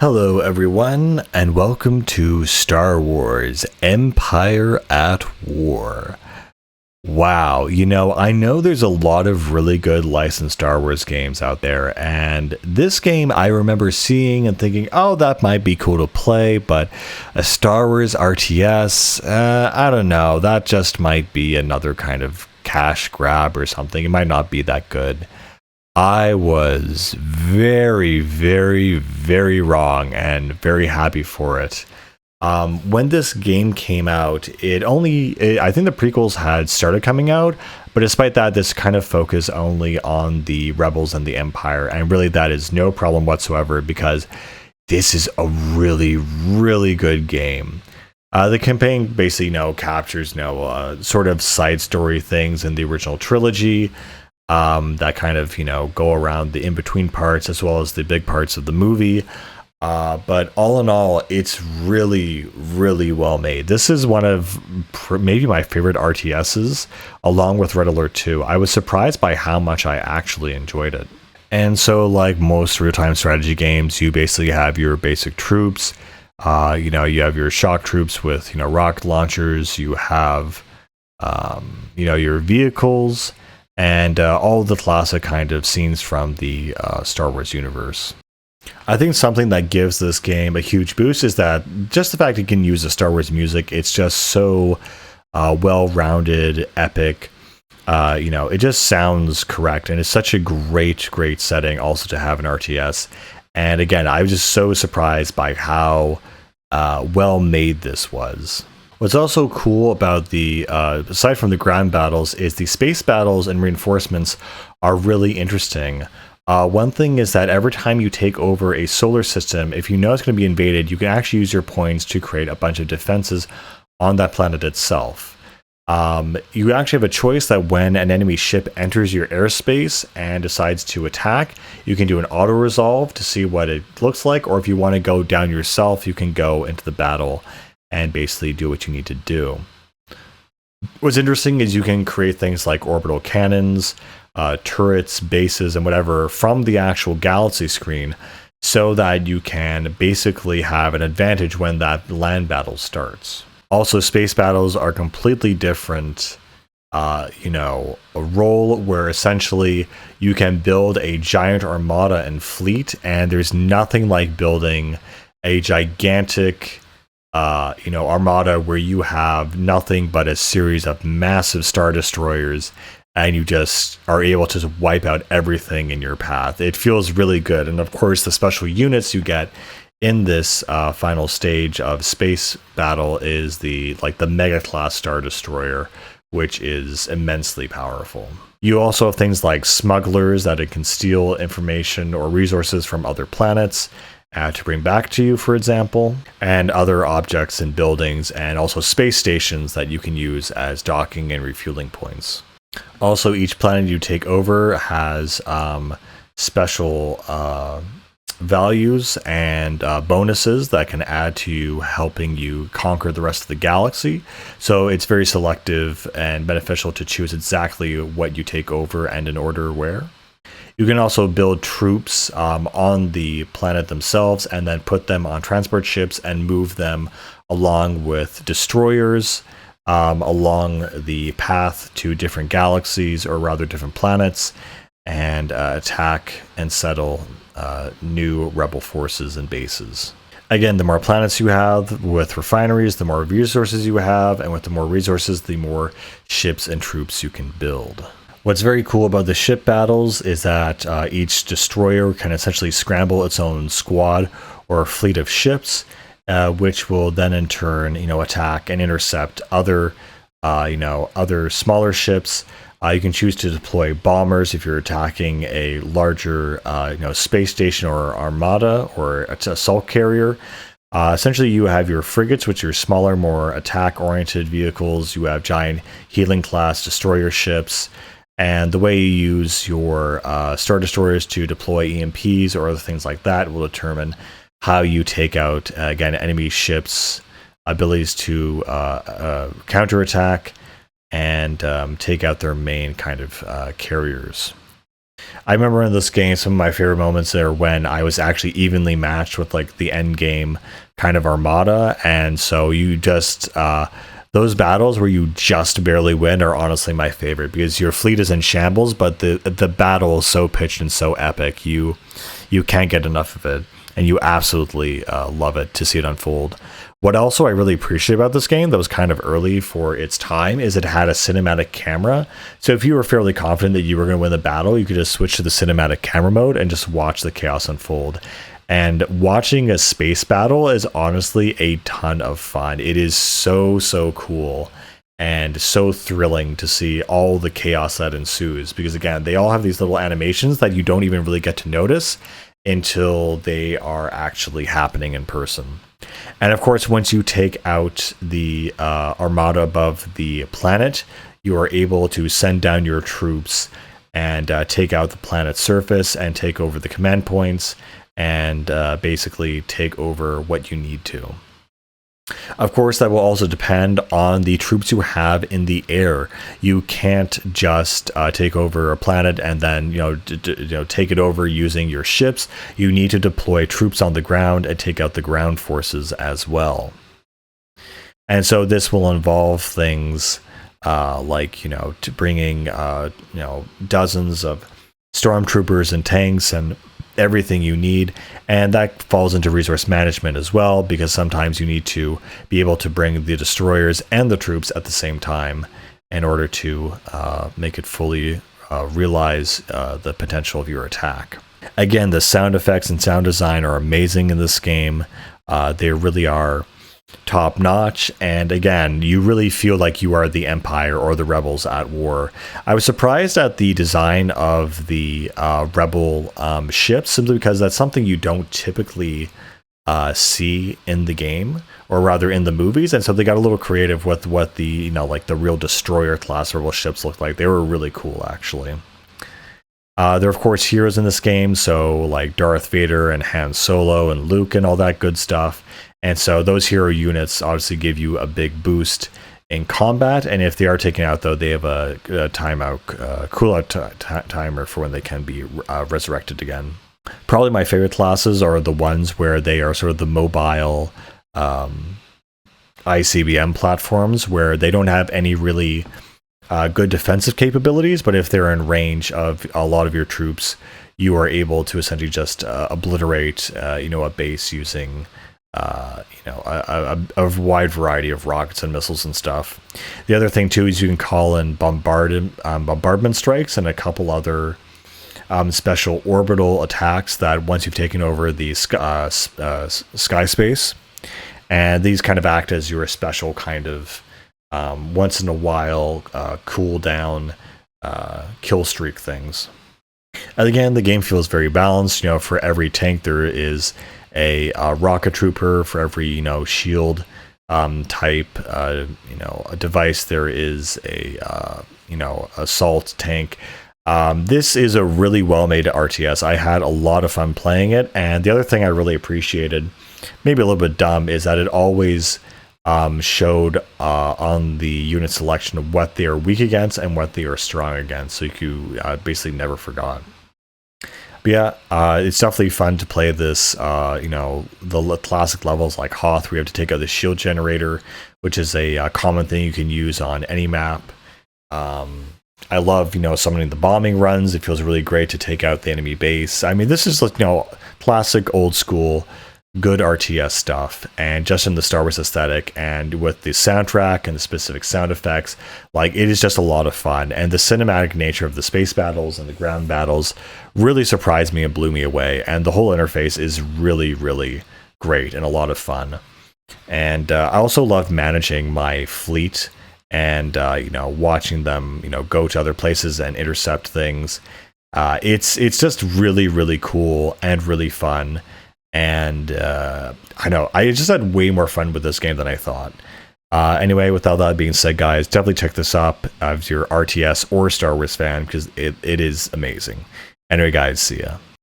Hello, everyone, and welcome to Star Wars Empire at War. Wow, I know there's a lot of really good licensed Star Wars games out there, and this game I remember seeing and thinking, oh, that might be cool to play, but a Star Wars RTS, I don't know, that just might be another kind of cash grab or something. It might not be that good. I was very, very, very wrong and very happy for it. When this game came out, I think the prequels had started coming out, but despite that, this kind of focused only on the Rebels and the Empire, and really that is no problem whatsoever because this is a really, really good game. The campaign basically, captures, sort of side story things in the original trilogy that kind of go around the in-between parts as well as the big parts of the movie, but all in all it's really, really well made. This is one of maybe my favorite RTSs along with Red Alert 2. I was surprised by how much I actually enjoyed it. And so, like most real-time strategy games, you basically have your basic troops. You have your shock troops with rocket launchers. You have your vehicles and all the classic kind of scenes from the Star Wars universe. I think something that gives this game a huge boost is that just the fact it can use the Star Wars music, it's just so well-rounded, epic. It just sounds correct, and it's such a great setting also to have an RTS. And again, I was just so surprised by how well made this was. What's also cool about the, aside from the ground battles, is the space battles and reinforcements are really interesting. One thing is that every time you take over a solar system, if you know it's going to be invaded, you can actually use your points to create a bunch of defenses on that planet itself. You actually have a choice that when an enemy ship enters your airspace and decides to attack, you can do an auto-resolve to see what it looks like, or if you want to go down yourself, you can go into the battle and basically do what you need to do. What's interesting is you can create things like orbital cannons, turrets, bases, and whatever from the actual galaxy screen so that you can basically have an advantage when that land battle starts. Also, space battles are completely different. A role where essentially you can build a giant armada and fleet, and there's nothing like building a gigantic armada where you have nothing but a series of massive star destroyers and you just are able to wipe out everything in your path. It feels really good. And of course, the special units you get in this final stage of space battle is the mega class star destroyer, which is immensely powerful. You also have things like smugglers that it can steal information or resources from other planets to bring back to you, for example, and other objects and buildings, and also space stations that you can use as docking and refueling points. Also, each planet you take over has special values and bonuses that can add to you helping you conquer the rest of the galaxy. So it's very selective and beneficial to choose exactly what you take over and in order where. You can also build troops on the planet themselves and then put them on transport ships and move them along with destroyers along the path to different galaxies, or rather different planets, and attack and settle new rebel forces and bases. Again, the more planets you have with refineries, the more resources you have, and with the more resources, the more ships and troops you can build. What's very cool about the ship battles is that each destroyer can essentially scramble its own squad or fleet of ships, which will then in turn, attack and intercept other smaller ships. You can choose to deploy bombers if you're attacking a larger, space station or armada or assault carrier. Essentially, you have your frigates, which are smaller, more attack-oriented vehicles. You have giant healing class destroyer ships. And the way you use your star destroyers to deploy EMPs or other things like that will determine how you take out, again, enemy ships' abilities to counterattack and take out their main kind of carriers. I remember in this game, some of my favorite moments are when I was actually evenly matched with like the end game kind of armada, and so you just those battles where you just barely win are honestly my favorite because your fleet is in shambles, but the battle is so pitched and so epic, you can't get enough of it, and you absolutely love it to see it unfold. What also I really appreciate about this game that was kind of early for its time is it had a cinematic camera. So if you were fairly confident that you were going to win the battle, you could just switch to the cinematic camera mode and just watch the chaos unfold. And watching a space battle is honestly a ton of fun. It is so, so cool and so thrilling to see all the chaos that ensues. Because again, they all have these little animations that you don't even really get to notice until they are actually happening in person. And of course, once you take out the armada above the planet, you are able to send down your troops and take out the planet's surface and take over the command points and basically take over what you need to. Of course, that will also depend on the troops you have in the air. You can't just take over a planet and then take it over using your ships. You need to deploy troops on the ground and take out the ground forces as well. And so this will involve things like to bringing dozens of stormtroopers and tanks and everything you need, and that falls into resource management as well, because sometimes you need to be able to bring the destroyers and the troops at the same time in order to make it fully realize the potential of your attack. Again, the sound effects and sound design are amazing in this game. They really are top notch, and again, you really feel like you are the Empire or the rebels at war. I was surprised at the design of the rebel ships, simply because that's something you don't typically see in the game, or rather in the movies, and so they got a little creative with what the like the real destroyer class rebel ships look like. They were really cool, actually. There are of course heroes in this game, so like Darth Vader and Han Solo and Luke and all that good stuff. And so those hero units obviously give you a big boost in combat, and if they are taken out, though, they have a cooldown timer for when they can be resurrected again. Probably my favorite classes are the ones where they are sort of the mobile ICBM platforms, where they don't have any really good defensive capabilities, but if they're in range of a lot of your troops, you are able to essentially just obliterate a base using a wide variety of rockets and missiles and stuff. The other thing too is you can call in bombardment strikes and a couple other special orbital attacks that once you've taken over the sky space, and these kind of act as your special kind of once in a while cool down kill streak things. And again, the game feels very balanced. For every tank there is a rocket trooper. For every shield type a device, there is a assault tank. This is a really well made RTS. I had a lot of fun playing it, and the other thing I really appreciated, maybe a little bit dumb, is that it always showed on the unit selection of what they are weak against and what they are strong against, so you basically never forgot. But yeah, it's definitely fun to play this, the classic levels like Hoth, where you have to take out the shield generator, which is a common thing you can use on any map. I love, summoning the bombing runs. It feels really great to take out the enemy base. I mean, this is like, classic old school good RTS stuff, and just in the Star Wars aesthetic and with the soundtrack and the specific sound effects, like, it is just a lot of fun. And the cinematic nature of the space battles and the ground battles really surprised me and blew me away, and the whole interface is really, really great and a lot of fun. And I also love managing my fleet and watching them go to other places and intercept things. It's just really, really cool and really fun. And I know I just had way more fun with this game than I thought. Anyway, with all that being said, guys, definitely check this up if you're RTS or Star Wars fan, because it is amazing. Anyway, guys, see ya.